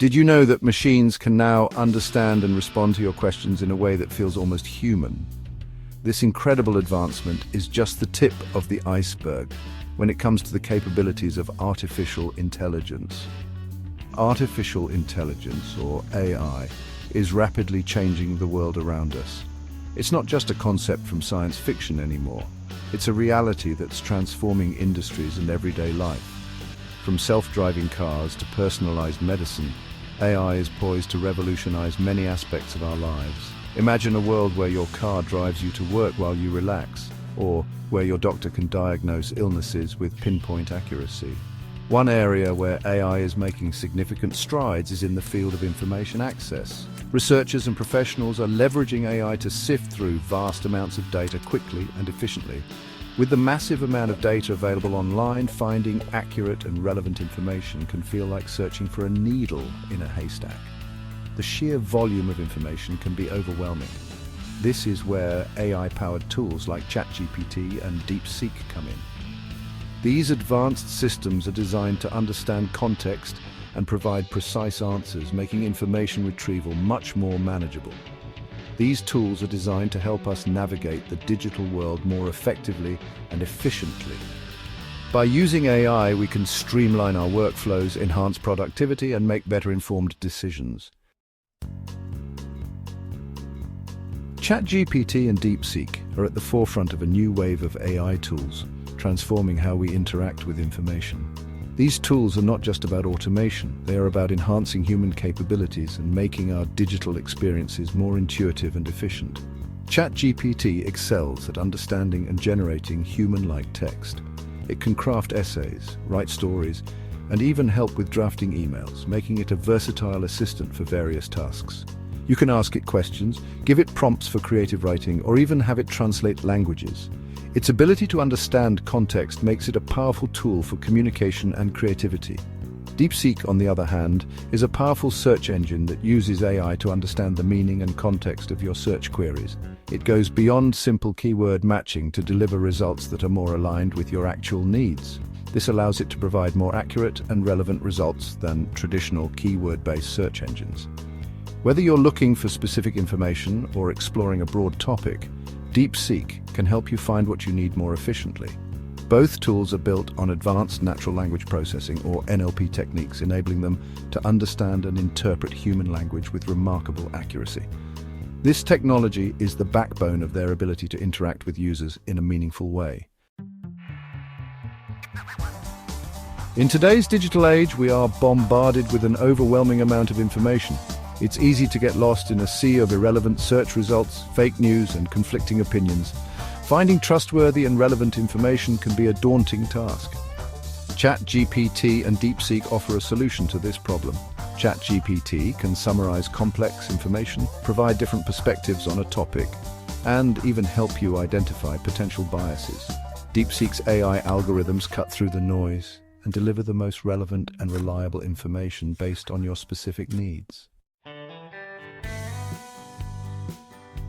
Did you know that machines can now understand and respond to your questions in a way that feels almost human? This incredible advancement is just the tip of the iceberg when it comes to the capabilities of artificial intelligence. Artificial intelligence, or AI, is rapidly changing the world around us. It's not just a concept from science fiction anymore. It's a reality that's transforming industries and everyday life. From self-driving cars to personalized medicine, AI is poised to revolutionize many aspects of our lives. Imagine a world where your car drives you to work while you relax, or where your doctor can diagnose illnesses with pinpoint accuracy. One area where AI is making significant strides is in the field of information access. Researchers and professionals are leveraging AI to sift through vast amounts of data quickly and efficiently. With the massive amount of data available online, finding accurate and relevant information can feel like searching for a needle in a haystack. The sheer volume of information can be overwhelming. This is where AI-powered tools like ChatGPT and DeepSeek come in. These advanced systems are designed to understand context and provide precise answers, making information retrieval much more manageable. These tools are designed to help us navigate the digital world more effectively and efficiently. By using AI, we can streamline our workflows, enhance productivity, and make better informed decisions. ChatGPT and DeepSeek are at the forefront of a new wave of AI tools, transforming how we interact with information. These tools are not just about automation, they are about enhancing human capabilities and making our digital experiences more intuitive and efficient. ChatGPT excels at understanding and generating human-like text. It can craft essays, write stories, and even help with drafting emails, making it a versatile assistant for various tasks. You can ask it questions, give it prompts for creative writing, or even have it translate languages. Its ability to understand context makes it a powerful tool for communication and creativity. DeepSeek, on the other hand, is a powerful search engine that uses AI to understand the meaning and context of your search queries. It goes beyond simple keyword matching to deliver results that are more aligned with your actual needs. This allows it to provide more accurate and relevant results than traditional keyword-based search engines. Whether you're looking for specific information or exploring a broad topic, DeepSeek can help you find what you need more efficiently. Both tools are built on advanced natural language processing, or NLP techniques, enabling them to understand and interpret human language with remarkable accuracy. This technology is the backbone of their ability to interact with users in a meaningful way. In today's digital age, we are bombarded with an overwhelming amount of information. It's easy to get lost in a sea of irrelevant search results, fake news, and conflicting opinions. Finding trustworthy and relevant information can be a daunting task. ChatGPT and DeepSeek offer a solution to this problem. ChatGPT can summarize complex information, provide different perspectives on a topic, and even help you identify potential biases. DeepSeek's AI algorithms cut through the noise and deliver the most relevant and reliable information based on your specific needs.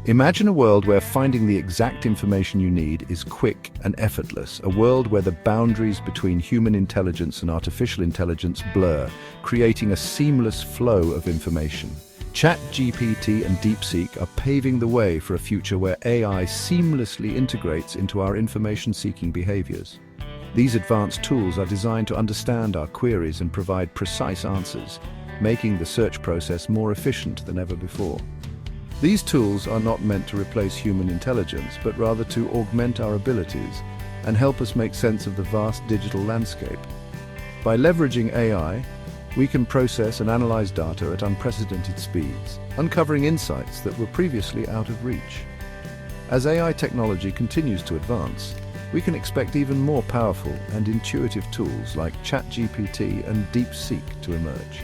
Imagine a world where finding the exact information you need is quick and effortless, a world where the boundaries between human intelligence and artificial intelligence blur, creating a seamless flow of information. ChatGPT and DeepSeek are paving the way for a future where AI seamlessly integrates into our information-seeking behaviors. These advanced tools are designed to understand our queries and provide precise answers, making the search process more efficient than ever before. These tools are not meant to replace human intelligence, but rather to augment our abilities and help us make sense of the vast digital landscape. By leveraging AI, we can process and analyze data at unprecedented speeds, uncovering insights that were previously out of reach. As AI technology continues to advance, we can expect even more powerful and intuitive tools like ChatGPT and DeepSeek to emerge.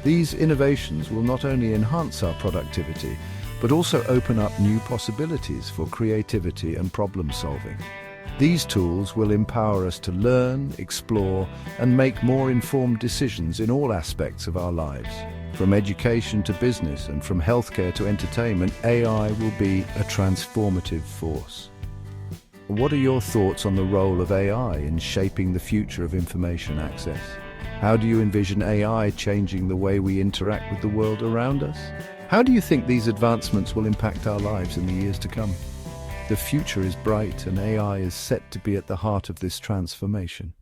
These innovations will not only enhance our productivity, but also open up new possibilities for creativity and problem solving. These tools will empower us to learn, explore, and make more informed decisions in all aspects of our lives. From education to business and from healthcare to entertainment, AI will be a transformative force. What are your thoughts on the role of AI in shaping the future of information access? How do you envision AI changing the way we interact with the world around us? How do you think these advancements will impact our lives in the years to come? The future is bright, and AI is set to be at the heart of this transformation.